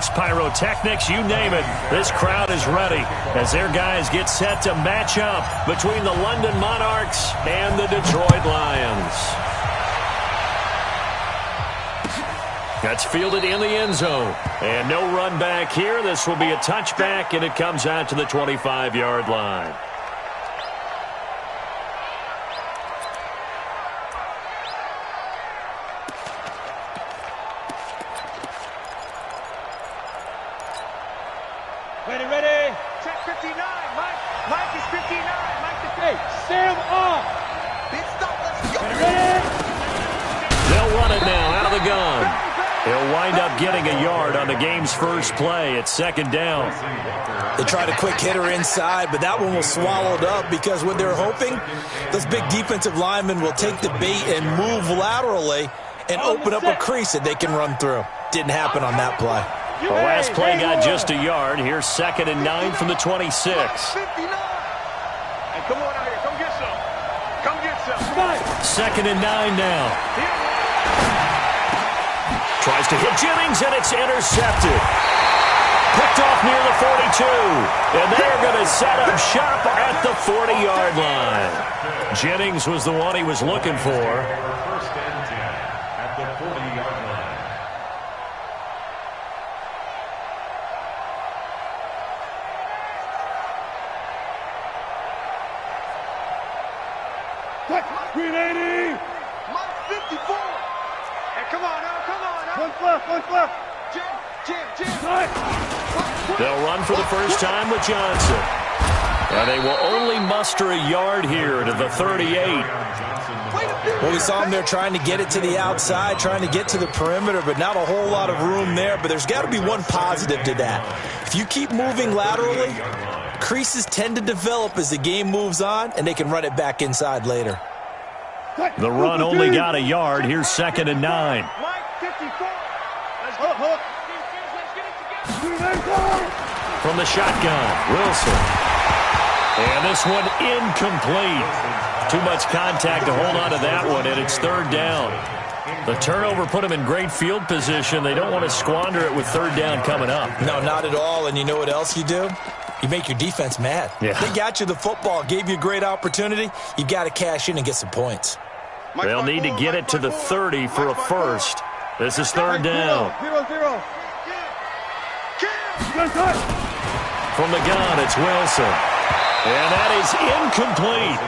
fireworks, pyrotechnics, you name it. This crowd is ready as their guys get set to match up between the London Monarchs and the Detroit Lions. That's fielded in the end zone. And no run back here. This will be a touchback, and it comes out to the 25-yard line. Ready. Check 59. Mike is 59. Mike is 58. Stand off. Big stop. Let's go. Ready. They'll run it now out of the gun. He'll wind up getting a yard on the game's first play. It's second down. They tried a quick hitter inside, but that one was swallowed up because what they're hoping, those big defensive linemen will take the bait and move laterally and open up a crease that they can run through. Didn't happen on that play. The last play got just a yard. Here's 2nd and 9 from the 26. Hey, come on out here. Come get some. Come get some. 2nd and 9 now. Tries to hit Jennings, and it's intercepted. Picked off near the 42. And they're going to set up shop at the 40-yard line. Jennings was the one he was looking for. First and 10 at the 40-yard line. Green 80. Mike 54. Hey, come on now. One left. Jim. They'll run for the first time with Johnson. And they will only muster a yard here to the 38. Well, we saw them there trying to get it to the outside, trying to get to the perimeter, but not a whole lot of room there. But there's got to be one positive to that. If you keep moving laterally, creases tend to develop as the game moves on, and they can run it back inside later. The run only got a yard. Here's 2nd and 9. Mike 54. Let's go. From the shotgun, Wilson. And this one incomplete. Too much contact to hold on to that one, and it's 3rd down. The turnover put them in great field position. They don't want to squander it with 3rd down coming up. No, not at all. And you know what else you do? You make your defense mad. Yeah. They got you the football, gave you a great opportunity. You've got to cash in and get some points. They'll need to get it to the 30 for a first. This is 3rd down. 0-0. From the gun, it's Wilson. And that is incomplete.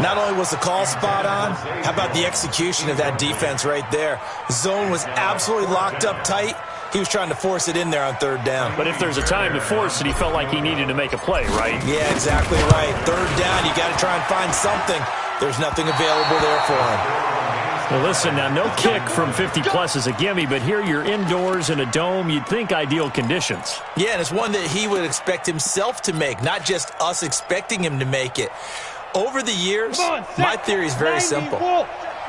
Not only was the call spot on, how about the execution of that defense right there? The zone was absolutely locked up tight. He was trying to force it in there on 3rd down. But if there's a time to force it, he felt like he needed to make a play, right? Yeah, exactly right. 3rd down, you got to try and find something. There's nothing available there for him. Well, listen, now no kick from 50-plus is a gimme, but here you're indoors in a dome. You'd think ideal conditions. Yeah, and it's one that he would expect himself to make, not just us expecting him to make it. Over the years, my theory is very simple.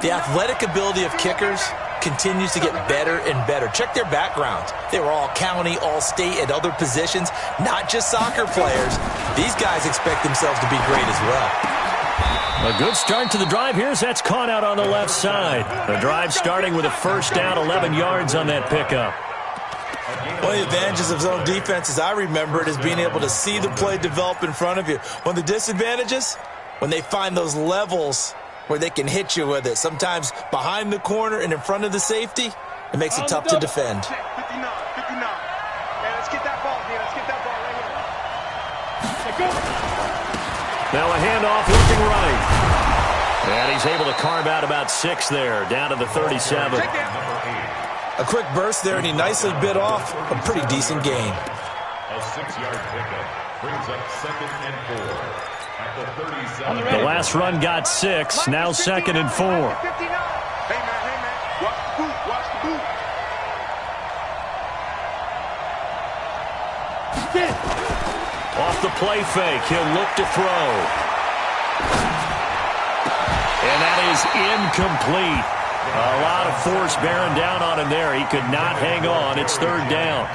The athletic ability of kickers continues to get better and better. Check their backgrounds. They were all county, all state, at other positions, not just soccer players. These guys expect themselves to be great as well. A good start to the drive here as that's caught out on the left side. The drive starting with a first down, 11 yards on that pickup. One of the advantages of zone defense, as I remember it, is being able to see the play develop in front of you. One of the disadvantages, when they find those levels where they can hit you with it, sometimes behind the corner and in front of the safety, it makes it tough to defend. 59. Hey, let's get that ball here. Let's get that ball right here. Let's go. Now a handoff looking right. And he's able to carve out about 6 there, down to the 37. A quick burst there, and he nicely bit off a pretty decent gain. A 6-yard pickup brings up 2nd and 4 at the 37. The last run got 6, now 2nd and 4. Hey, man. Watch the boot. Off the play fake, he'll look to throw. And that is incomplete. A lot of force bearing down on him there. He could not hang on. It's 3rd down.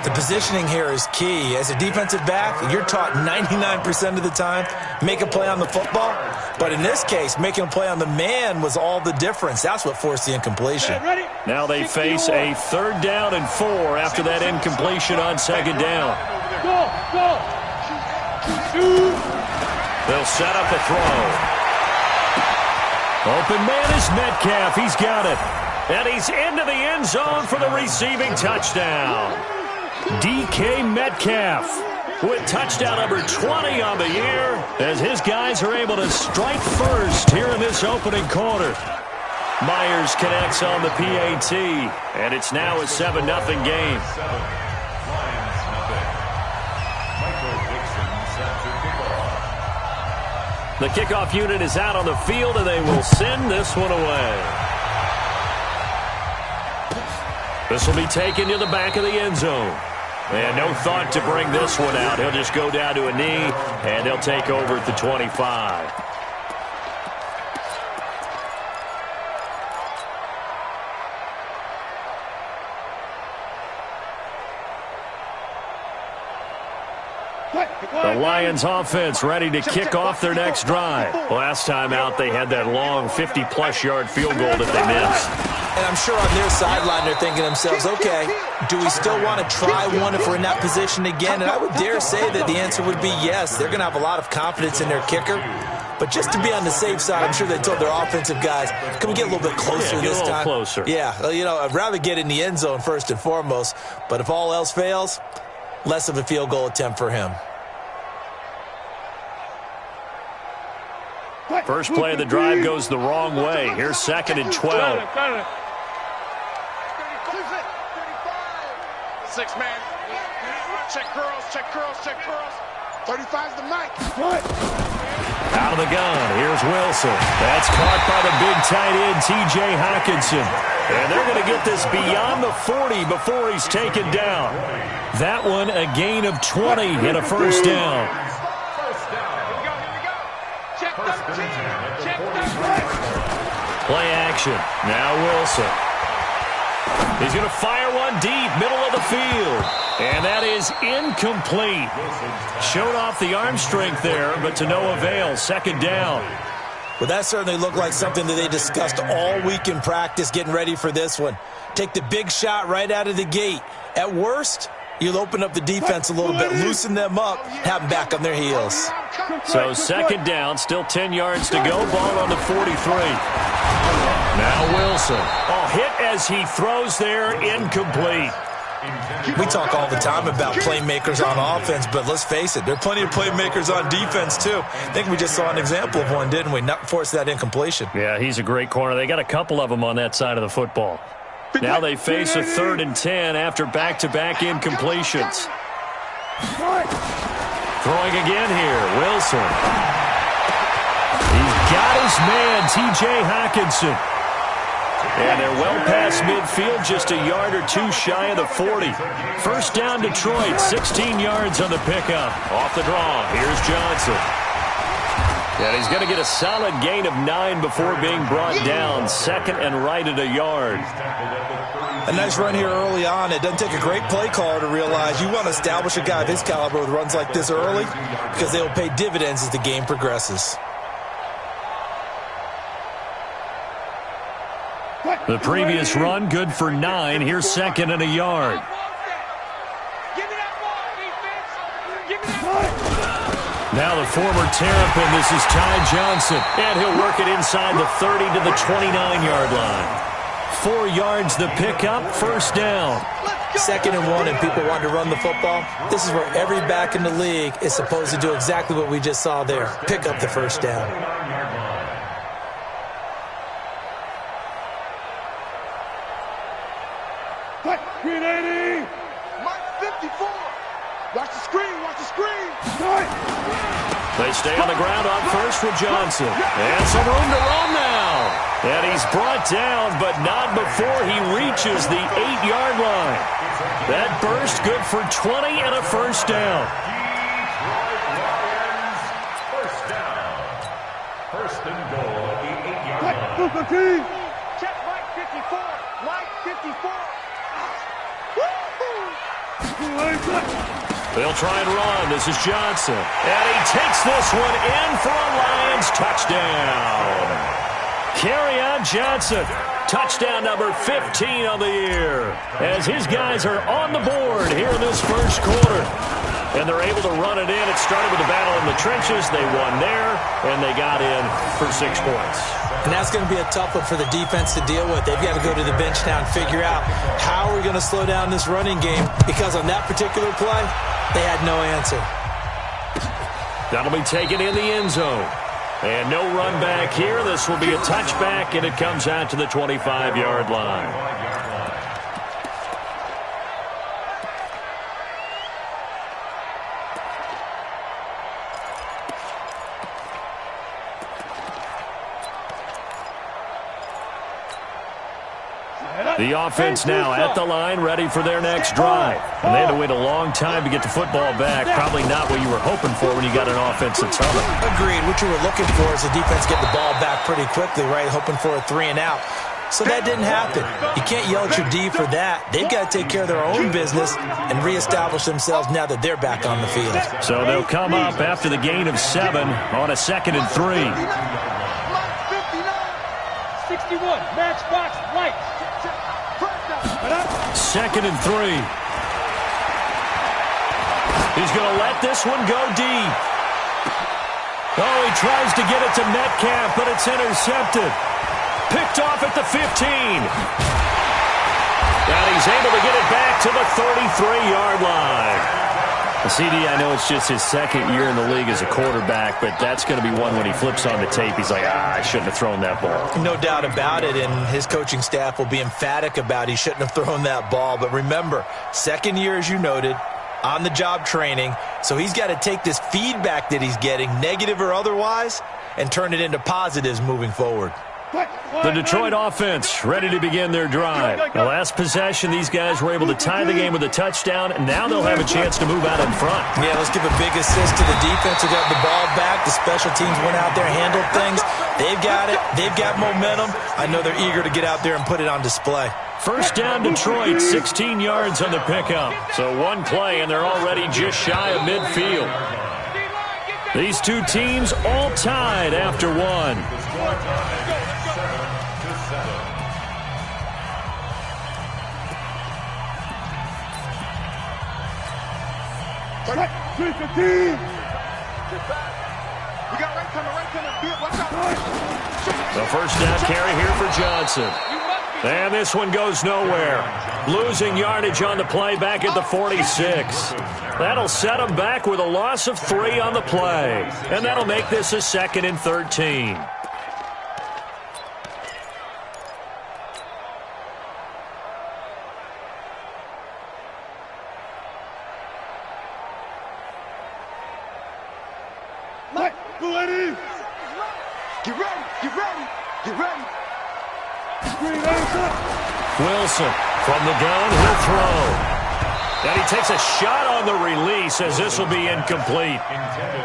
The positioning here is key. As a defensive back, you're taught 99% of the time, make a play on the football. But in this case, making a play on the man was all the difference. That's what forced the incompletion. Now they face a 3rd down and 4 after that incompletion on 2nd down. They'll set up a throw. Open man is Metcalf. He's got it. And he's into the end zone for the receiving touchdown. DK Metcalf with touchdown number 20 on the year as his guys are able to strike first here in this opening quarter. Myers connects on the PAT, and it's now a 7-0 game. The kickoff unit is out on the field, and they will send this one away. This will be taken to the back of the end zone. And no thought to bring this one out. He'll just go down to a knee, and they'll take over at the 25. The Lions offense ready to kick off their next drive. Last time out, they had that long 50-plus yard field goal that they missed. And I'm sure on their sideline they're thinking to themselves, okay, do we still want to try one if we're in that position again? And I would dare say that the answer would be yes. They're going to have a lot of confidence in their kicker. But just to be on the safe side, I'm sure they told their offensive guys, can we get a little bit closer this time? Closer. Yeah, you know, I'd rather get in the end zone first and foremost. But if all else fails, less of a field goal attempt for him. First play of the drive goes the wrong way. Here's 2nd and 12. 6-man. Check curls, check curls, check curls. 35's the mic. Out of the gun. Here's Wilson. That's caught by the big tight end, T.J. Hockenson. And they're going to get this beyond the 40 before he's taken down. That one, a gain of 20 and a first down. Play action. Now Wilson. He's going to fire one deep, middle of the field. And that is incomplete. Showed off the arm strength there, but to no avail. 2nd down. Well, that certainly looked like something that they discussed all week in practice getting ready for this one. Take the big shot right out of the gate. At worst, you'll open up the defense a little bit, loosen them up, have them back on their heels. So 2nd down, still 10 yards to go. Ball on the 43. Now Wilson. Oh, hit as he throws there, incomplete. We talk all the time about playmakers on offense, but let's face it, there are plenty of playmakers on defense too. I think we just saw an example of one, didn't we? Not force that incompletion. Yeah, he's a great corner. They got a couple of them on that side of the football. Now they face a 3rd and 10 after back-to-back incompletions. Throwing again here, Wilson. He's got his man, T.J. Hockenson. And they're well past midfield, just a yard or two shy of the 40. First down, Detroit, 16 yards on the pickup. Off the draw, here's Johnson. And he's going to get a solid gain of 9 before being brought down. 2nd and right at a yard. A nice run here early on. It doesn't take a great play caller to realize you want to establish a guy of his caliber with runs like this early because they will pay dividends as the game progresses. The previous run, good for 9. Here's 2nd and a yard. Now the former Terrapin, this is Ty Johnson. And he'll work it inside the 30 to the 29-yard line. 4 yards the pickup, first down. 2nd and 1 and people want to run the football. This is where every back in the league is supposed to do exactly what we just saw there. Pick up the first down. Green 80. Mike 54. Watch the screen, watch the screen. They stay on the ground on first with Johnson. And some room to roam now. And he's brought down, but not before he reaches the 8-yard line. That burst good for 20 and a first down. First down. First and goal at the 8-yard line. Check Mike 54. Mike 54. They'll try and run. This is Johnson. And he takes this one in for a Lions touchdown. Kerryon Johnson. Touchdown number 15 on the year. As his guys are on the board here in this first quarter. And they're able to run it in. It started with a battle in the trenches. They won there, and they got in for 6 points. And that's going to be a tough one for the defense to deal with. They've got to go to the bench now and figure out how are we going to slow down this running game, because on that particular play, they had no answer. That'll be taken in the end zone. And no run back here. This will be a touchback, and it comes out to the 25-yard line. The offense now at the line, ready for their next drive. And they had to wait a long time to get the football back. Probably not what you were hoping for when you got an offense that's humming. Agreed. What you were looking for is the defense get the ball back pretty quickly, right? Hoping for a 3 and out. So that didn't happen. You can't yell at your D for that. They've got to take care of their own business and reestablish themselves now that they're back on the field. So they'll come up after the gain of 7 on a 2nd and 3. 61, matchbox, right. 2nd and 3. He's going to let this one go deep. Oh, he tries to get it to Metcalf, but it's intercepted. Picked off at the 15. And he's able to get it back to the 33-yard line. CD, I know it's just his 2nd year in the league as a quarterback, but that's going to be one when he flips on the tape. He's like, I shouldn't have thrown that ball. No doubt about it, and his coaching staff will be emphatic about he shouldn't have thrown that ball. But remember, 2nd year, as you noted, on-the-job training, so he's got to take this feedback that he's getting, negative or otherwise, and turn it into positives moving forward. The Detroit offense ready to begin their drive. The last possession, these guys were able to tie the game with a touchdown, and now they'll have a chance to move out in front. Yeah, let's give a big assist to the defense who got the ball back. The special teams went out there, handled things. They've got it. They've got momentum. I know they're eager to get out there and put it on display. First down, Detroit, 16 yards on the pickup. So one play, and they're already just shy of midfield. These two teams all tied after one. The first down carry here for Johnson. And this one goes nowhere. Losing yardage on the play back at the 46. That'll set him back with a loss of 3 on the play. And that'll make this a 2nd and 13. Wilson from the gun, he'll throw. And he takes a shot on the release as this will be incomplete.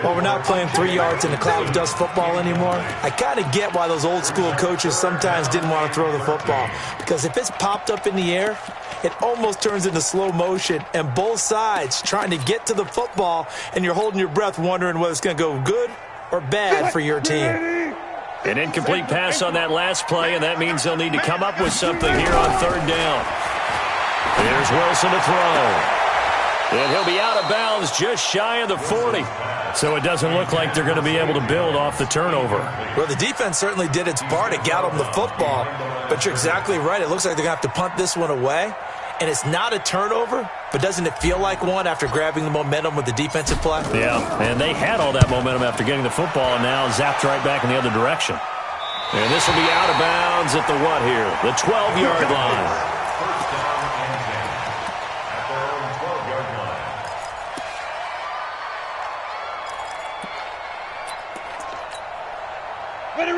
Well, we're not playing 3 yards in a cloud of dust football anymore. I kind of get why those old school coaches sometimes didn't want to throw the football. Because if it's popped up in the air, it almost turns into slow motion. And both sides trying to get to the football, and you're holding your breath wondering whether it's going to go good or bad for your team. An incomplete pass on that last play, and that means they'll need to come up with something here on 3rd down. Here's Wilson to throw. And he'll be out of bounds just shy of the 40. So it doesn't look like they're going to be able to build off the turnover. Well, the defense certainly did its part to get them the football. But you're exactly right. It looks like they're going to have to punt this one away. And it's not a turnover, but doesn't it feel like one after grabbing the momentum with the defensive play? Yeah, and they had all that momentum after getting the football, and now zapped right back in the other direction. And this will be out of bounds at the what here? The 12-yard line.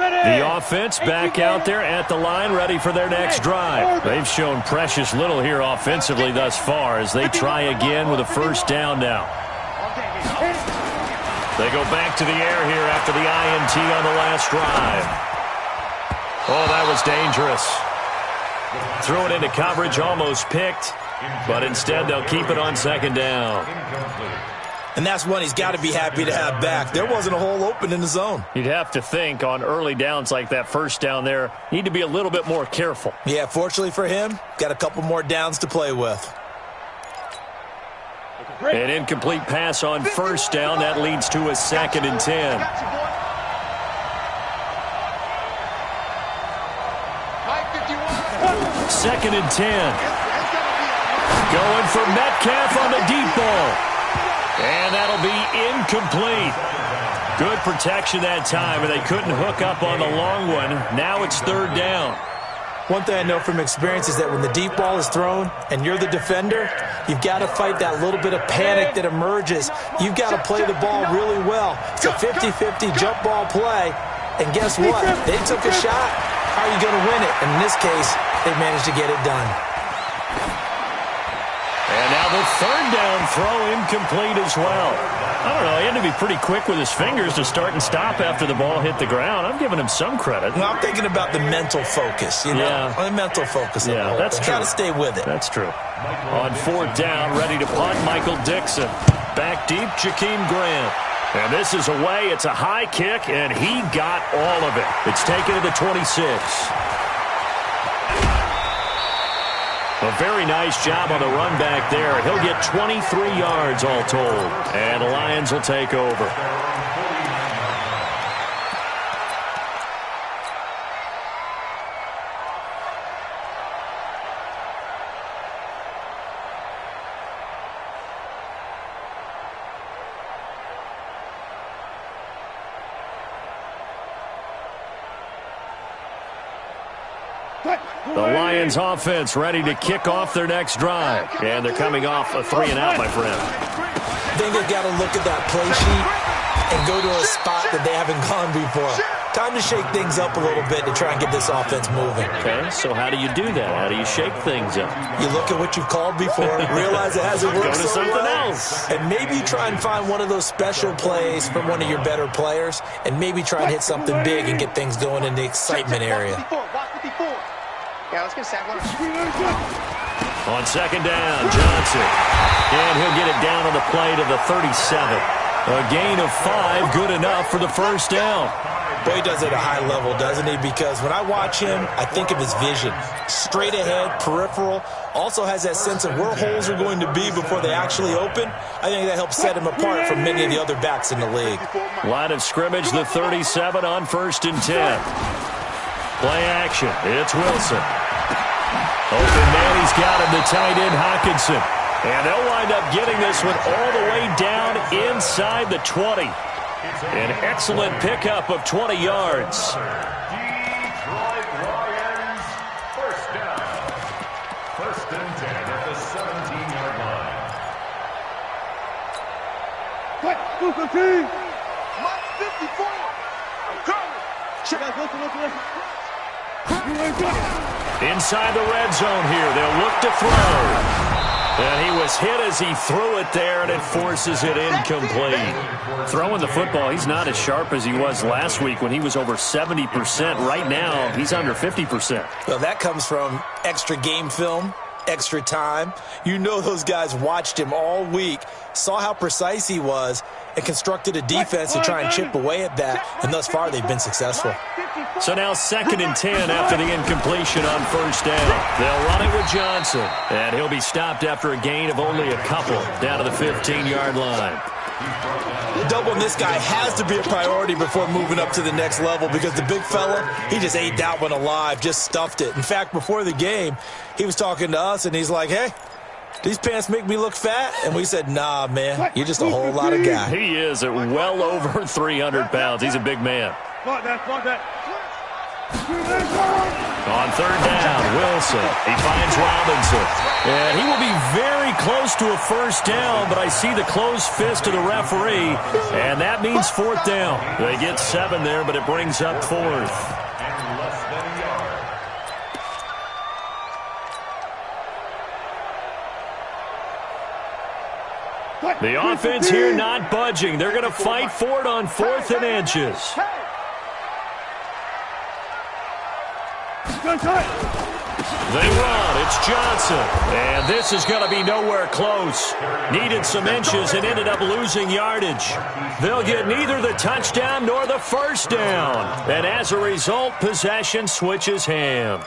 The offense back out there at the line, ready for their next drive. They've shown precious little here offensively thus far as they try again with a first down now. They go back to the air here after the INT on the last drive. Oh, that was dangerous. Threw it into coverage, almost picked. But instead, they'll keep it on second down. And that's one he's got to be happy to have back. There wasn't a hole open in the zone. You'd have to think on early downs like that first down there, need to be a little bit more careful. Yeah, fortunately for him, got a couple more downs to play with. An incomplete pass on first down. That leads to a 2nd and 10. Second and 10. Going for Metcalf on the deep ball. And that'll be incomplete. Good protection that time, and they couldn't hook up on the long one. Now it's 3rd down. One thing I know from experience is that when the deep ball is thrown and you're the defender, you've got to fight that little bit of panic that emerges. You've got to play the ball really well. It's a 50-50 jump ball play. And guess what? They took a shot. How are you going to win it? And in this case, they managed to get it done. And now the 3rd down throw incomplete as well. I don't know. He had to be pretty quick with his fingers to start and stop after the ball hit the ground. I'm giving him some credit. Well, I'm thinking about the mental focus, you know? Yeah. The mental focus. Yeah, that's true. Got to stay with it. That's true. On 4th down, ready to punt, Michael Dixon. Back deep, Jakeem Grant. And this is away. It's a high kick, and he got all of it. It's taken to the 26. A very nice job on the run back there. He'll get 23 yards all told. And the Lions will take over. The Lions offense ready to kick off their next drive. And they're coming off a 3-and-out, my friend. I think they've got to look at that play sheet and go to a spot that they haven't gone before. Time to shake things up a little bit to try and get this offense moving. Okay, so how do you do that? How do you shake things up? You look at what you've called before, realize it hasn't worked Go to so something well, else. and maybe you try and find one of those special plays from one of your better players, and maybe try and hit something big and get things going in the excitement area. Yeah, let's get a sack. On 2nd down, Johnson. And he'll get it down on the play to the 37. A gain of 5, good enough for the first down. Boy, he does it at a high level, doesn't he? Because when I watch him, I think of his vision. Straight ahead, peripheral. Also has that sense of where holes are going to be before they actually open. I think that helps set him apart from many of the other backs in the league. Line of scrimmage, the 37 on 1st and 10. Play action. It's Wilson. Open man, he's got him, the tight end, Hockenson. And they'll wind up getting this one all the way down inside the 20. An excellent pickup of 20 yards. Detroit Lions, 1st down. 1st and 10 at the 17-yard line. Mike 54. I'm coming. Inside the red zone here, they'll look to throw. And he was hit as he threw it there, and it forces it incomplete. Throwing the football, he's not as sharp as he was last week when he was over 70%. Right now, he's under 50%. Well, that comes from extra game film, extra time. You know those guys watched him all week, saw how precise he was, and constructed a defense to try and chip away at that. And thus far, they've been successful. So now 2nd and 10 after the incompletion on 1st down. They'll run it with Johnson. And he'll be stopped after a gain of only a couple down to the 15-yard line. Doubling this guy has to be a priority before moving up to the next level because the big fella, he just ate that one alive, just stuffed it. In fact, before the game, he was talking to us, and he's like, hey, these pants make me look fat? And we said, nah, man, you're just a whole lot of guy. He is at well over 300 pounds. He's a big man. On 3rd down, Wilson. He finds Robinson. And he will be very close to a 1st down, but I see the closed fist of the referee, and that means 4th down. They get 7 there, but it brings up 4th. And less than a yard. The offense here not budging. They're going to fight for it on 4th and inches. They run. It's Johnson. And this is going to be nowhere close. Needed some inches and ended up losing yardage. They'll get neither the touchdown nor the first down. And as a result, possession switches hands.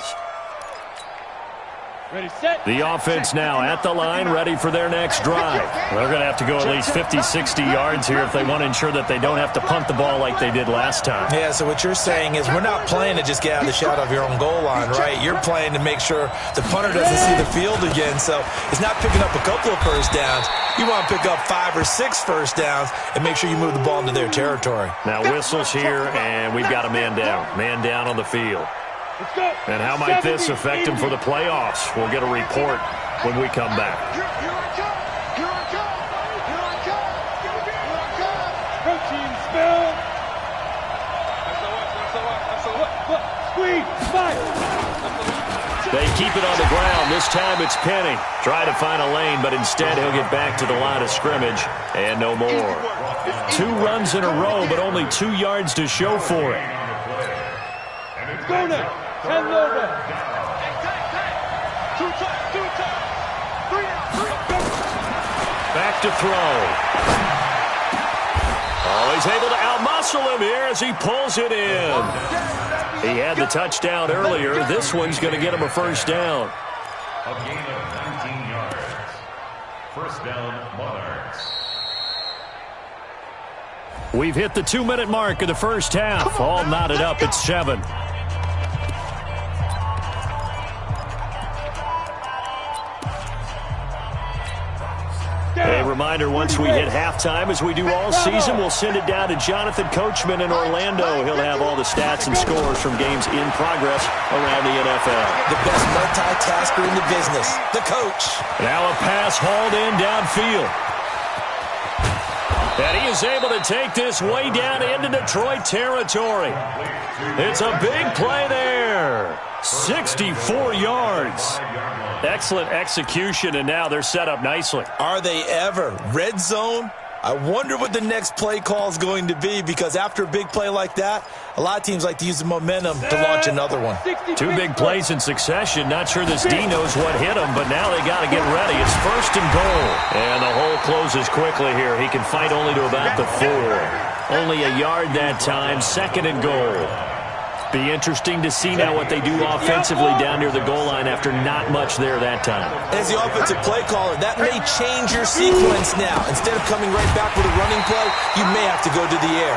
Ready, set. The offense now at the line, ready for their next drive. They're going to have to go at least 50, 60 yards here if they want to ensure that they don't have to punt the ball like they did last time. Yeah, so what you're saying is we're not playing to just get out of the shadow of your own goal line, right? You're playing to make sure the punter doesn't see the field again. So it's not picking up a couple of first downs. You want to pick up 5 or 6 first downs and make sure you move the ball into their territory. Now whistles here, and we've got a man down. Man down on the field. And how might this affect him for the playoffs? We'll get a report when we come back. Protein spill. They keep it on the ground. This time it's Penny. Try to find a lane, but instead he'll get back to the line of scrimmage and no more. 2 runs in a row, but only 2 yards to show for it. Go now. 10 over. Back to throw. Oh, he's able to outmuscle him here as he pulls it in. He had the touchdown earlier. This one's going to get him a first down. A gain of 19 yards. First down, Monarchs. We've hit the 2-minute mark of the first half. All knotted up at 7. A reminder, once we hit halftime, as we do all season, we'll send it down to Jonathan Coachman in Orlando. He'll have all the stats and scores from games in progress around the NFL. The best multitasker in the business, the coach. Now a pass hauled in downfield. And he is able to take this way down into Detroit territory. It's a big play there. 64 yards. Excellent execution, and now they're set up nicely. Are they ever? Red zone? I wonder what the next play call is going to be, because after a big play like that, a lot of teams like to use the momentum to launch another one. 2 big plays in succession. Not sure this D knows what hit him, but now they got to get ready. It's first and goal. And the hole closes quickly here. He can fight only to about the 4. Only a yard that time. Second and goal. Be interesting to see now what they do offensively down near the goal line after not much there that time. As the offensive play caller, that may change your sequence now. Instead of coming right back with a running play, you may have to go to the air.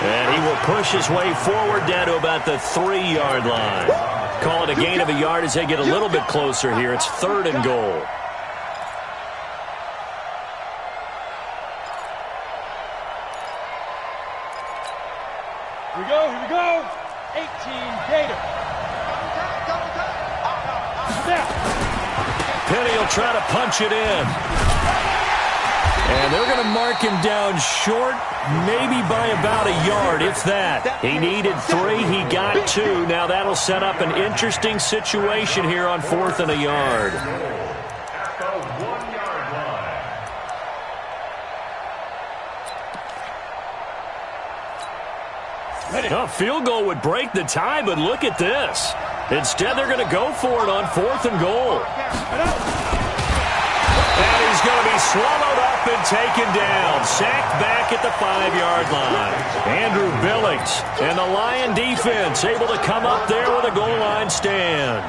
And he will push his way forward down to about the 3-yard line. Call it a gain of a yard as they get a little bit closer here. It's third and goal. Here we go, here we go. 18 Gator. Penny will try to punch it in. And they're going to mark him down short, maybe by about a yard, if that. He needed 3, he got 2. Now that'll set up an interesting situation here on 4th and a yard. At the 1-yard line. A field goal would break the tie, but look at this. Instead, they're going to go for it on 4th and goal. And he's going to be swallowed up and taken down. Sacked back at the 5-yard line. Andrew Billings and the Lion defense able to come up there with a goal line stand.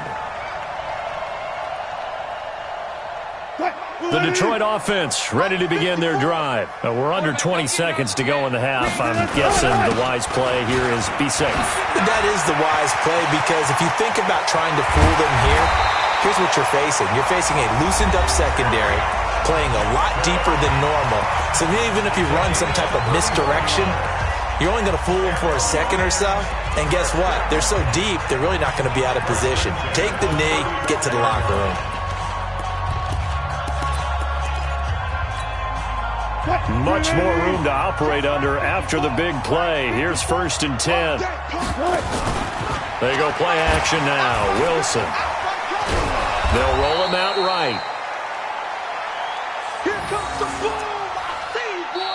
The Detroit offense ready to begin their drive. We're under 20 seconds to go in the half. I'm guessing the wise play here is be safe. That is the wise play, because if you think about trying to fool them here, here's what you're facing. You're facing a loosened up secondary, playing a lot deeper than normal. So even if you run some type of misdirection, you're only going to fool them for a second or so. And guess what? They're so deep, they're really not going to be out of position. Take the knee, get to the locker room. Much more room to operate under after the big play. Here's 1st and 10. They go play action now. Wilson. They'll roll him out right.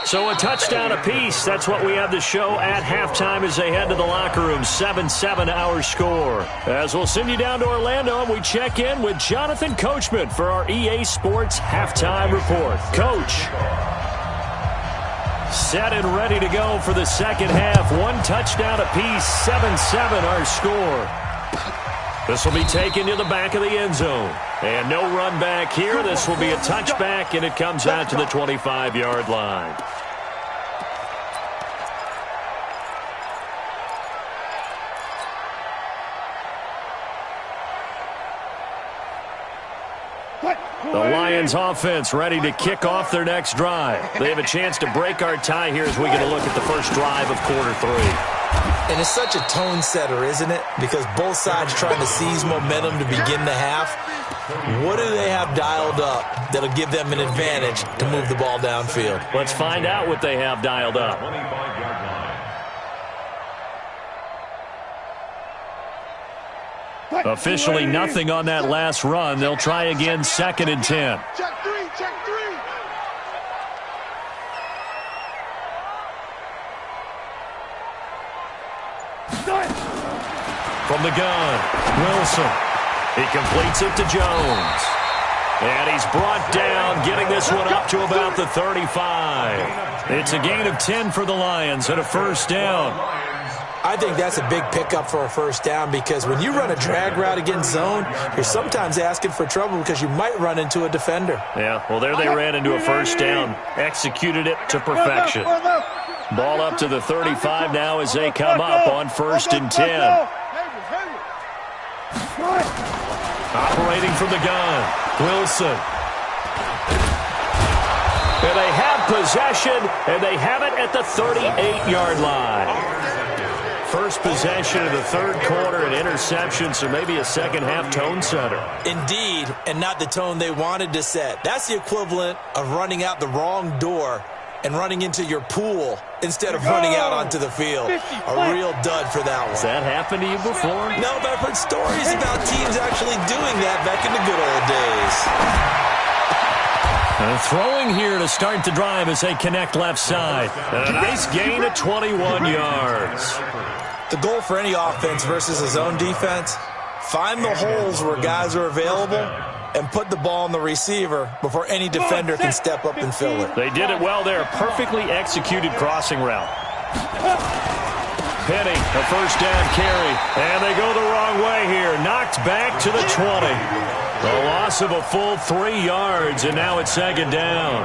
So a touchdown apiece. That's what we have to show at halftime as they head to the locker room. 7-7 our score. As we'll send you down to Orlando, and we check in with Jonathan Coachman for our EA Sports Halftime Report. Coach, set and ready to go for the second half. One touchdown apiece. 7-7 our score. This will be taken to the back of the end zone. And no run back here. This will be a touchback, and it comes out to the 25-yard line. The Lions offense ready to kick off their next drive. They have a chance to break our tie here as we get a look at the first drive of quarter 3. And it's such a tone setter, isn't it? Because both sides trying to seize momentum to begin the half. What do they have dialed up that'll give them an advantage to move the ball downfield? Let's find out what they have dialed up. Officially nothing on that last run. They'll try again, 2nd and 10. Check 3, check 3. From the gun, Wilson. He completes it to Jones. And he's brought down, getting this one up to about the 35. It's a gain of 10 for the Lions and a first down. I think that's a big pickup for a first down because when you run a drag route against zone, you're sometimes asking for trouble because you might run into a defender. Yeah, well, there they ran into a first down. Executed it to perfection. Ball up to the 35 now as they come up on 1st and 10. Operating from the gun, Wilson. And they have possession, and they have it at the 38-yard line. First possession of the third quarter, an interception, so maybe a second-half tone setter. Indeed, and not the tone they wanted to set. That's the equivalent of running out the wrong door and running into your pool instead of running out onto the field. A real dud for that one. Has that happened to you before? No, but I've heard stories about teams actually doing that back in the good old days. And throwing here to start the drive as they connect left side. And a nice gain of 21 yards. The goal for any offense versus a zone defense, find the holes where guys are available and put the ball on the receiver before any defender can step up and fill it. They did it well there. Perfectly executed crossing route. Penny, a first down carry. And they go the wrong way here. Knocked back to the 20. A loss of a full 3 yards, and now it's 2nd down.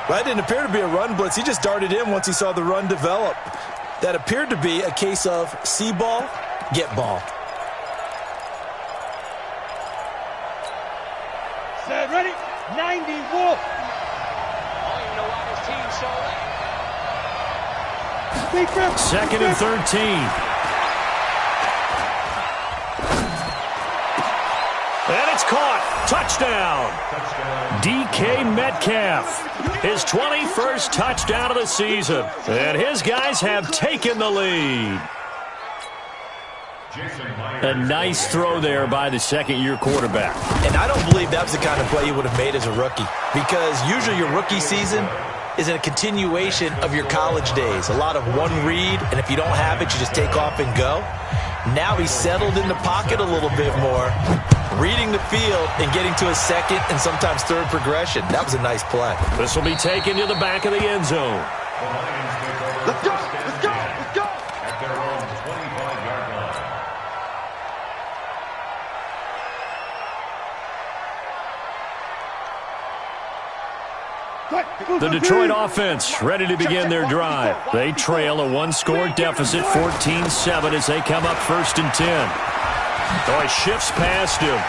That didn't appear to be a run blitz. He just darted in once he saw the run develop. That appeared to be a case of see ball, get ball. Set, ready, 90, Wolf. I don't even know why this team's so late. 2nd and 13. And it's caught. Touchdown. DK Metcalf. His 21st touchdown of the season. And his guys have taken the lead. A nice throw there by the second-year quarterback. And I don't believe that was the kind of play you would have made as a rookie. Because usually your rookie season is a continuation of your college days. A lot of one read, and if you don't have it, you just take off and go. Now he's settled in the pocket a little bit more, reading the field and getting to a second and sometimes third progression. That was a nice play. This will be taken to the back of the end zone. Let's go, let's go, let's go. At their own 25-yard line. The Detroit offense ready to begin their drive. They trail a 1-score deficit, 14-7 as they come up 1st and 10. Oh, he shifts past him.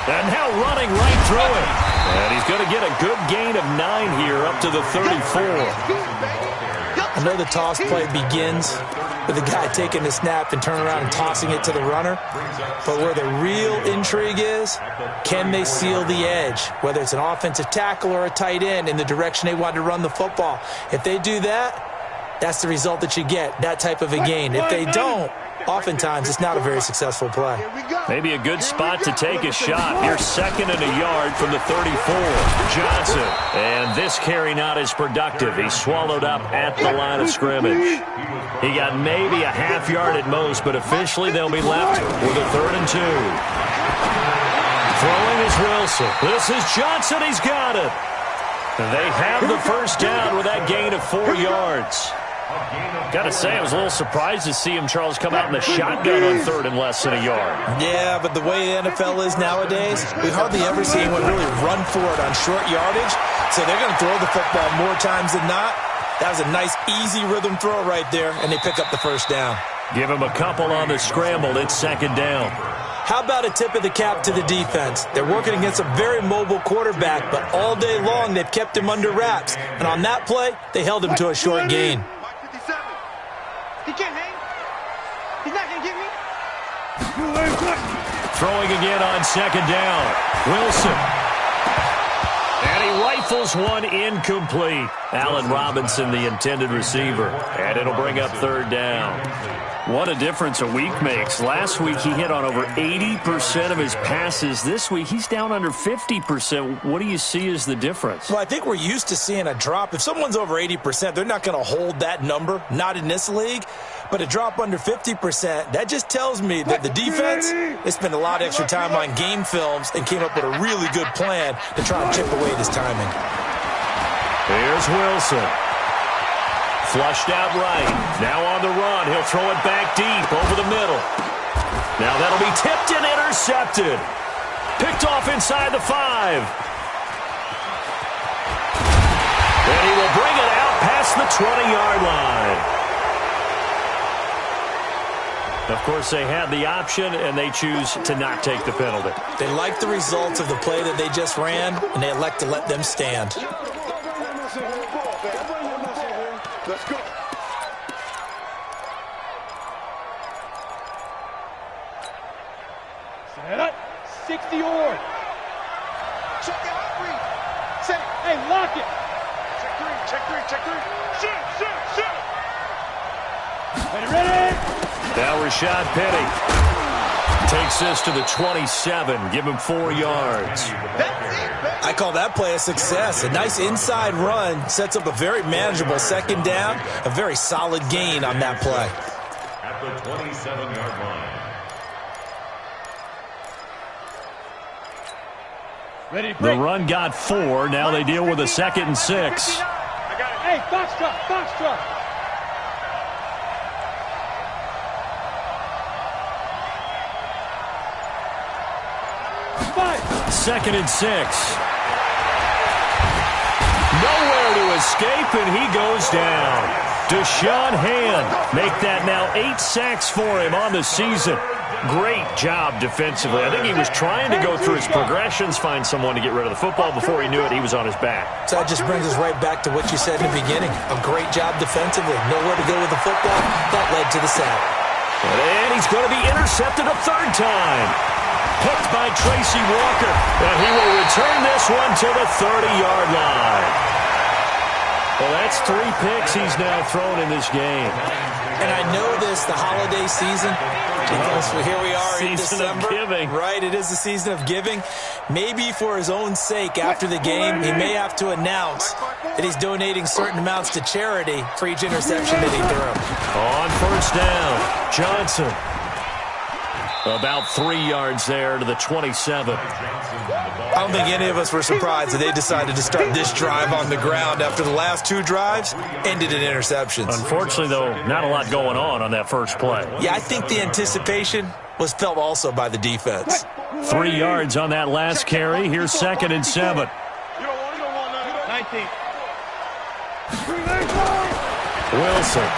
And now running right through it. And he's going to get a good gain of 9 here up to the 34. I know the toss play begins with the guy taking the snap and turning around and tossing it to the runner. But where the real intrigue is, can they seal the edge, whether it's an offensive tackle or a tight end, in the direction they want to run the football? If they do that, that's the result that you get, that type of a gain. If they don't, oftentimes it's not a very successful play. Maybe a good spot to take a shot. Here's 2nd and a yard from the 34. Johnson. And this carry not as productive. He's swallowed up at the line of scrimmage. He got maybe a half yard at most, but officially they'll be left with a 3rd and 2. Throwing is Wilson. This is Johnson. He's got it. They have the first down with that gain of 4 yards. Got to say, I was a little surprised to see him, Charles, come out in the shotgun on 3rd and less than a yard. Yeah, but the way the NFL is nowadays, we hardly ever see anyone really run for it on short yardage. So they're going to throw the football more times than not. That was a nice, easy rhythm throw right there, and they pick up the first down. Give him a couple on the scramble. It's 2nd down. How about a tip of the cap to the defense? They're working against a very mobile quarterback, but all day long they've kept him under wraps. And on that play, they held him to a short gain. He can't hang. He's not going to get me. Throwing again on 2nd down. Wilson. And he rifles one incomplete. Allen Robinson, the intended receiver. And it'll bring up 3rd down. What a difference a week makes. Last week he hit on over 80% of his passes. This week he's down under 50%. What do you see as the difference? Well, I think we're used to seeing a drop. If someone's over 80%, they're not going to hold that number, not in this league. But a drop under 50%, that just tells me that the defense, they spent a lot of extra time on game films and came up with a really good plan to try and chip away at his timing. Here's Wilson. Flushed out right. Now on the run. He'll throw it back deep over the middle. Now that'll be tipped and intercepted. Picked off inside the 5. And he will bring it out past the 20-yard line. Of course, they had the option, and they choose to not take the penalty. They like the results of the play that they just ran, and they elect to let them stand. Let's go. Set up. 60 yard. Check it out, read. Set it. Hey, lock it. Check 3. Shoot. Ready. Now Rashad Penny takes this to the 27. Give him 4 yards. I call that play a success. A nice inside run sets up a very manageable 2nd down. A very solid gain on that play. At the 27-yard line. Ready, the run got 4. Now they deal with a 2nd and 6. I got it. Hey, box truck. 2nd and 6. Nowhere to escape, and he goes down. Deshaun Hand make that now 8 sacks for him on the season. Great job defensively. I think he was trying to go through his progressions, find someone to get rid of the football. Before he knew it, he was on his back. So that just brings us right back to what you said in the beginning. A great job defensively. Nowhere to go with the football. That led to the sack. And he's going to be intercepted a 3rd time. Picked by Tracy Walker. And he will return this one to the 30-yard line. Well, that's 3 picks he's now thrown in this game. And I know this, the holiday season, because here we are in December. Season of giving. Right, it is the season of giving. Maybe for his own sake, after the game, he may have to announce that he's donating certain amounts to charity for each interception that he threw. On 1st down, Johnson. About 3 yards there to the 27. I don't think any of us were surprised that they decided to start this drive on the ground after the last 2 drives ended in interceptions. Unfortunately, though, not a lot going on that first play. Yeah, I think the anticipation was felt also by the defense. 3 yards on that last carry. Here's 2nd and 7. 19. Wilson.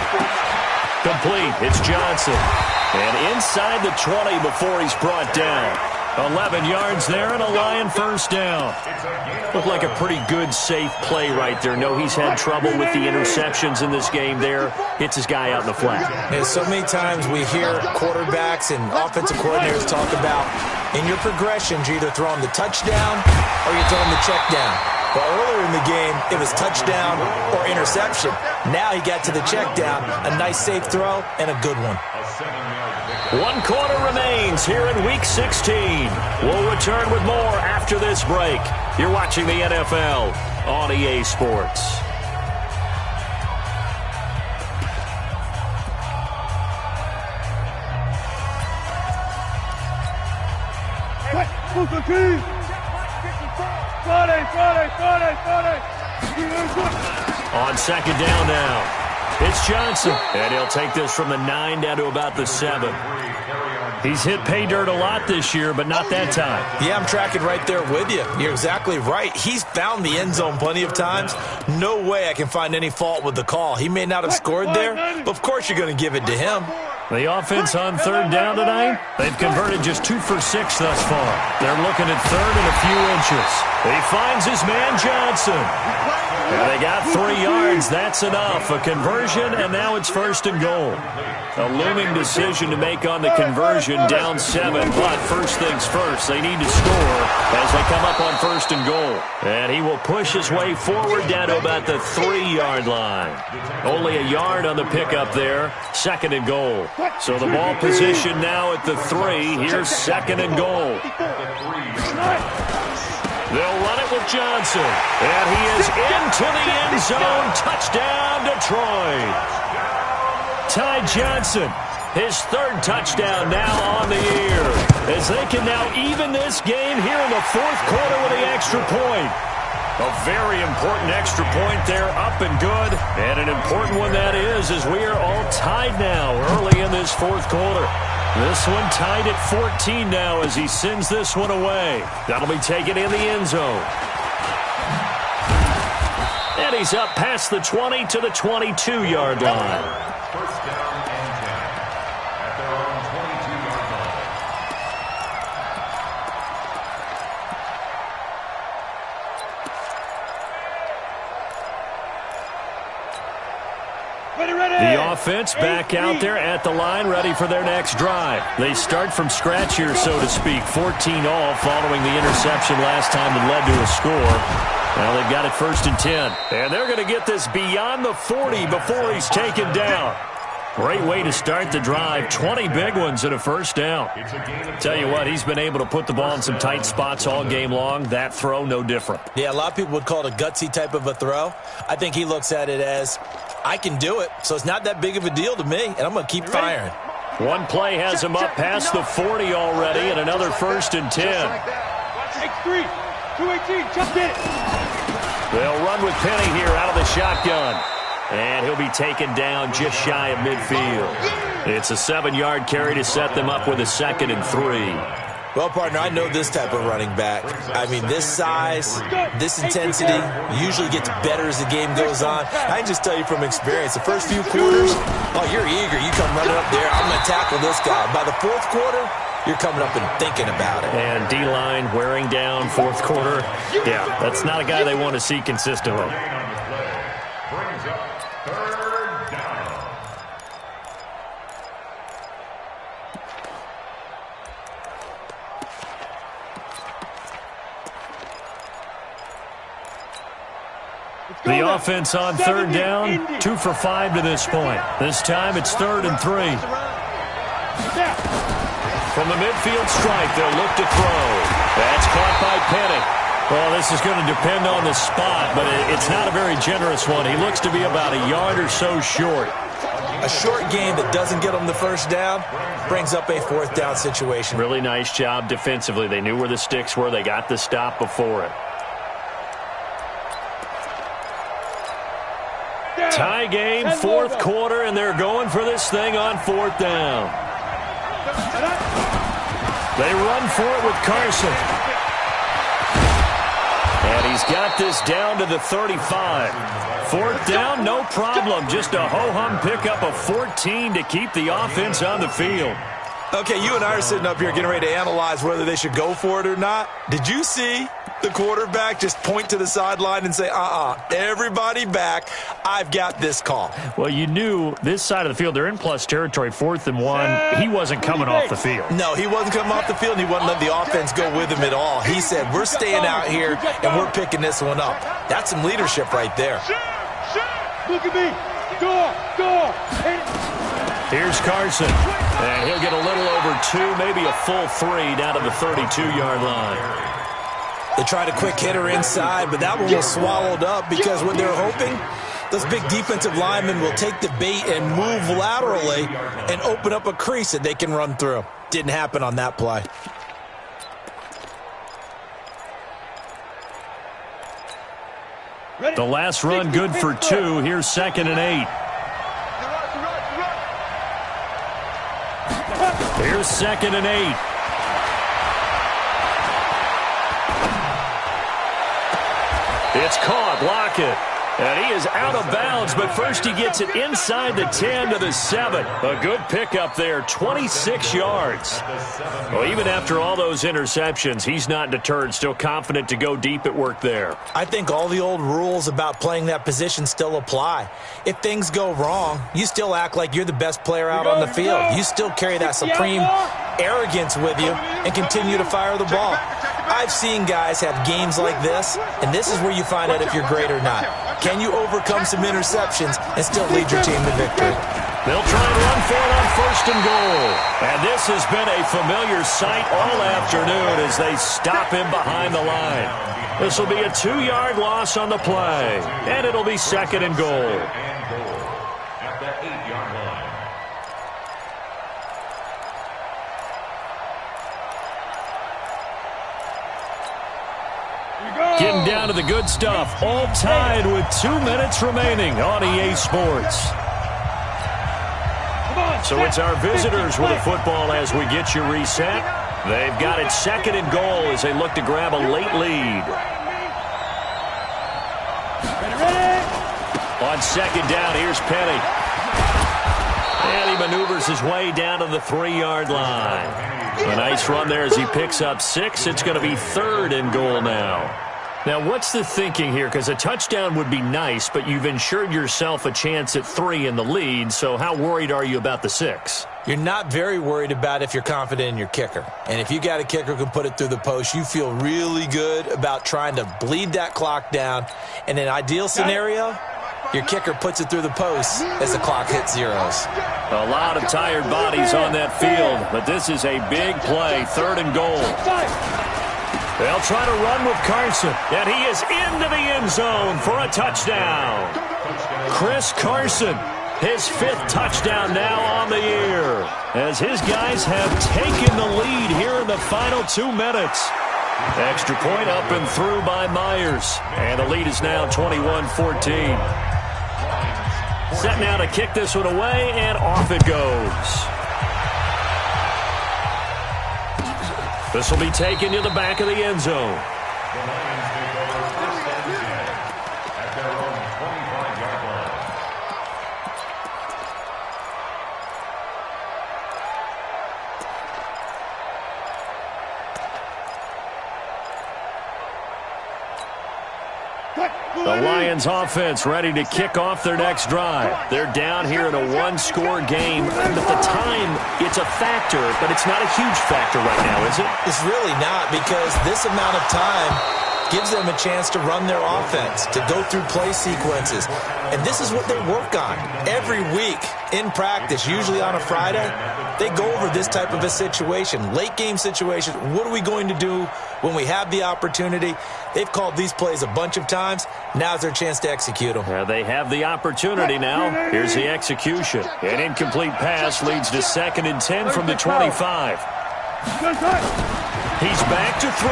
Complete. It's Johnson. And inside the 20 before he's brought down. 11 yards there and a Lion first down. Looked like a pretty good, safe play right there. No, he's had trouble with the interceptions in this game there. Hits his guy out in the flat. And so many times we hear quarterbacks and offensive coordinators talk about in your progressions, you're either throwing the touchdown or you're throwing the check down. Well, earlier in the game, it was touchdown or interception. Now he got to the check down, a nice safe throw, and a good one. 1 quarter remains here in Week 16. We'll return with more after this break. You're watching the NFL on EA Sports. On second down now, it's Johnson, and he'll take this from the 9 down to about the 7. He's hit pay dirt a lot this year, but not that time. Yeah, I'm tracking right there with you. You're exactly right. He's found the end zone plenty of times. No way I can find any fault with the call. He may not have scored there, but of course you're going to give it to him. The offense on third down tonight, they've converted just 2 for 6 thus far. They're looking at third and a few inches. He finds his man Johnson. And they got 3 yards. That's enough. A conversion, and now it's first and goal. A looming decision to make on the conversion, down 7. But first things first, they need to score as they come up on first and goal. And he will push his way forward down to about the 3-yard line. Only a yard on the pickup there. Second and goal. So the ball position now at the 3. Here's second and goal. They'll run it with Johnson. And he is into the end zone. Touchdown, Detroit. Ty Johnson, his 3rd touchdown now on the year. As they can now even this game here in the 4th quarter with the extra point. A very important extra point there, up and good. And an important one that is, as we are all tied now early in this 4th quarter. This one tied at 14 now as he sends this one away. That'll be taken in the end zone. And he's up past the 20 to the 22-yard line. First down and 10 at their own 22-yard line. The offense back out there at the line, ready for their next drive. They start from scratch here, so to speak. 14-all following the interception last time that led to a score. Now they've got it first and 10. And they're going to get this beyond the 40 before he's taken down. Great way to start the drive. 20 big ones and a first down. Tell you what, he's been able to put the ball in some tight spots all game long. That throw, no different. Yeah, a lot of people would call it a gutsy type of a throw. I think he looks at it as, I can do it, so it's not that big of a deal to me, and I'm going to keep firing. One play has him up past the 40 already, and another first and 10. Take 3, 218, just get it. They'll run with Penny here out of the shotgun. And he'll be taken down just shy of midfield. It's a 7-yard carry to set them up with a 2nd and 3. Well, partner, I know this type of running back. I mean, this size, this intensity usually gets better as the game goes on. I can just tell you from experience, the first few quarters, oh, you're eager. You come running up there, I'm going to tackle this guy. By the 4th quarter, you're coming up and thinking about it. And D-line wearing down 4th quarter. Yeah, that's not a guy they want to see consistently. Brings up third down. The offense on third down, 2 for 5 to this point. This time it's 3rd and 3. From the midfield stripe, they'll look to throw. That's caught by Penny. Well, this is going to depend on the spot, but it's not a very generous one. He looks to be about a yard or so short. A short game that doesn't get them the first down brings up a 4th down situation. Really nice job defensively. They knew where the sticks were. They got the stop before it. Tie game, 4th quarter, and they're going for this thing on 4th down. They run for it with Carson. And he's got this down to the 35. 4th down, no problem. Just a ho-hum pickup of 14 to keep the offense on the field. Okay, you and I are sitting up here getting ready to analyze whether they should go for it or not. Did you see the quarterback just point to the sideline and say, everybody back. I've got this call. Well, you knew this side of the field, they're in plus territory, 4th and 1. He wasn't coming off the field. No, he wasn't coming off the field, and he wasn't letting the offense go with him at all. He said, we're staying out here, and we're picking this one up. That's some leadership right there. Look at me. Go. Here's Carson, and he'll get a little over 2, maybe a full 3 down to the 32-yard line. They tried a quick hitter inside, but that one was swallowed up because what they're hoping, those big defensive linemen will take the bait and move laterally and open up a crease that they can run through. Didn't happen on that play. The last run good for 2. Here's 2nd and 8. Here's 2nd and 8. It's caught. Lockett. And he is out of bounds, but first he gets it inside the 10 to the 7. A good pickup there, 26 yards. Well, even after all those interceptions, he's not deterred, still confident to go deep at work there. I think all the old rules about playing that position still apply. If things go wrong, you still act like you're the best player out on the field. You still carry that supreme arrogance with you and continue to fire the ball. I've seen guys have games like this, and this is where you find out if you're great or not. Can you overcome some interceptions and still lead your team to victory? They'll try and run for it on 1st and goal. And this has been a familiar sight all afternoon as they stop him behind the line. This will be a 2-yard loss on the play, and it'll be 2nd and goal. At the 8-yard line. Getting down to the good stuff. All tied with 2 minutes remaining on EA Sports. So it's our visitors with the football as we get you reset. They've got it 2nd and goal as they look to grab a late lead. On 2nd down, here's Penny. And he maneuvers his way down to the 3-yard line. A nice run there as he picks up 6. It's going to be 3rd and goal now. Now, what's the thinking here? Because a touchdown would be nice, but you've ensured yourself a chance at 3 in the lead, so how worried are you about the 6? You're not very worried about if you're confident in your kicker. And if you got a kicker who can put it through the post, you feel really good about trying to bleed that clock down. In an ideal scenario, your kicker puts it through the post as the clock hits zeros. A lot of tired bodies on that field, but this is a big play, 3rd and goal. They'll try to run with Carson, and he is into the end zone for a touchdown. Chris Carson, his 5th touchdown now on the year, as his guys have taken the lead here in the final 2 minutes. Extra point up and through by Myers, and the lead is now 21-14. Set now to kick this one away, and off it goes. This will be taken to the back of the end zone. The Lions take over 1st and 10 at their own 25-yard line. The Lions offense ready to kick off their next drive. They're down here in a 1-score game. At the time, it's a factor, but it's not a huge factor right now, is it? It's really not, because this amount of time gives them a chance to run their offense, to go through play sequences. And this is what they work on every week in practice, usually on a Friday. They go over this type of a situation, late game situation. What are we going to do when we have the opportunity? They've called these plays a bunch of times. Now's their chance to execute them. Yeah, they have the opportunity now. Here's the execution. An incomplete pass leads to 2nd and 10 from the 25. He's back to throw,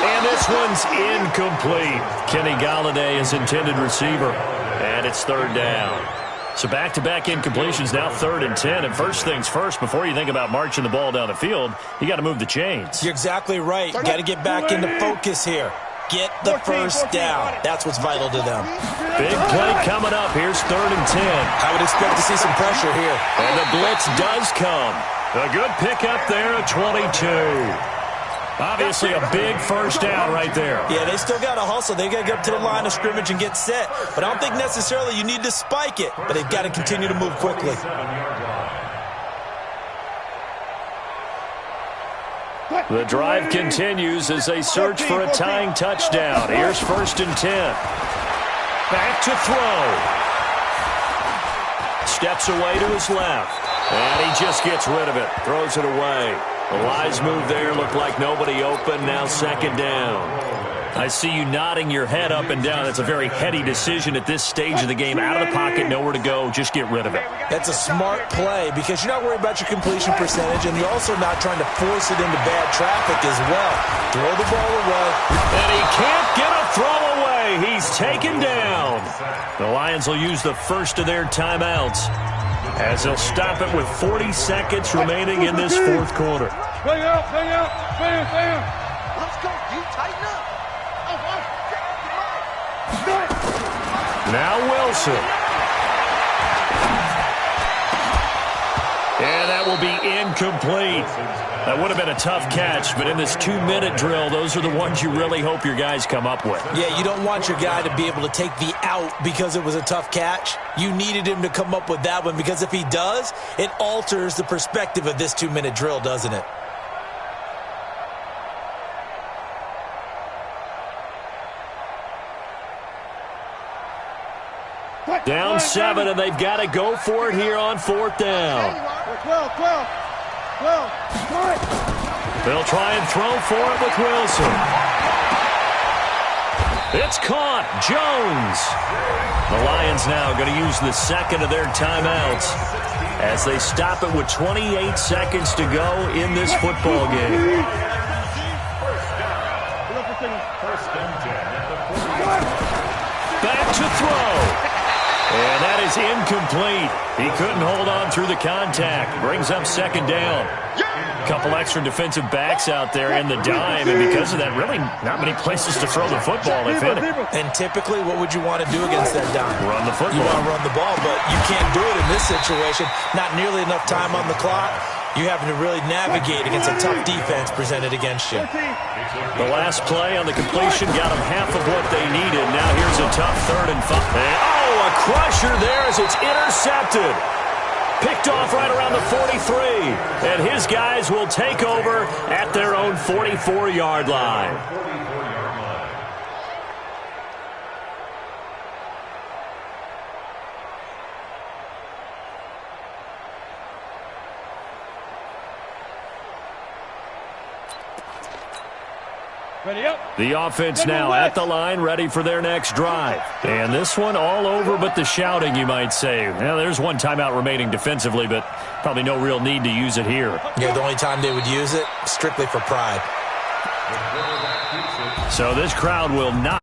and this one's incomplete. Kenny Golladay is intended receiver, and it's 3rd down. So back-to-back incompletions, now 3rd and 10. And first things first, before you think about marching the ball down the field, you got to move the chains. You're exactly right. Got to get back into focus here. Get the first down. That's what's vital to them. Big play coming up. Here's 3rd and 10. I would expect to see some pressure here. And the blitz does come. A good pickup there at 22. Obviously a big first down right there. Yeah, they still got to hustle. They got to get up to the line of scrimmage and get set. But I don't think necessarily you need to spike it. But they've got to continue to move quickly. The drive continues as they search for a tying touchdown. Here's 1st and 10. Back to throw. Steps away to his left. And he just gets rid of it. Throws it away. The wise move there. Looked like nobody open. Now 2nd down. I see you nodding your head up and down. That's a very heady decision at this stage of the game. Out of the pocket, nowhere to go. Just get rid of it. That's a smart play because you're not worried about your completion percentage, and you're also not trying to force it into bad traffic as well. Throw the ball away. And he can't get a throw away. He's taken down. The Lions will use the first of their timeouts as they'll stop it with 40 seconds remaining in this 4th quarter. Bang out, bang out, bang, bang. Let's go, you tighten up. Now Wilson. And that will be incomplete. That would have been a tough catch, but in this 2-minute drill, those are the ones you really hope your guys come up with. Yeah, you don't want your guy to be able to take the out because it was a tough catch. You needed him to come up with that one because if he does, it alters the perspective of this 2-minute drill, doesn't it? Down 7, and they've got to go for it here on 4th down. 12. They'll try and throw for it with Wilson. It's caught. Jones. The Lions now going to use the 2nd of their timeouts as they stop it with 28 seconds to go in this football game. Back to throw. And that is incomplete. He couldn't hold on through the contact. Brings up 2nd down. A couple extra defensive backs out there in the dime, and because of that, really not many places to throw the football, if any. And typically, what would you want to do against that dime? Run the football. You want to run the ball, but you can't do it in this situation. Not nearly enough time on the clock. You're having to really navigate against a tough defense presented against you. The last play on the completion got them half of what they needed. Now here's a tough 3rd and 5. Oh, a crusher there as it's intercepted. Picked off right around the 43. And his guys will take over at their own 44-yard line. The offense now at the line, ready for their next drive. And this one all over but the shouting, you might say. Well, there's one timeout remaining defensively, but probably no real need to use it here. Yeah, the only time they would use it, strictly for pride. So this crowd will not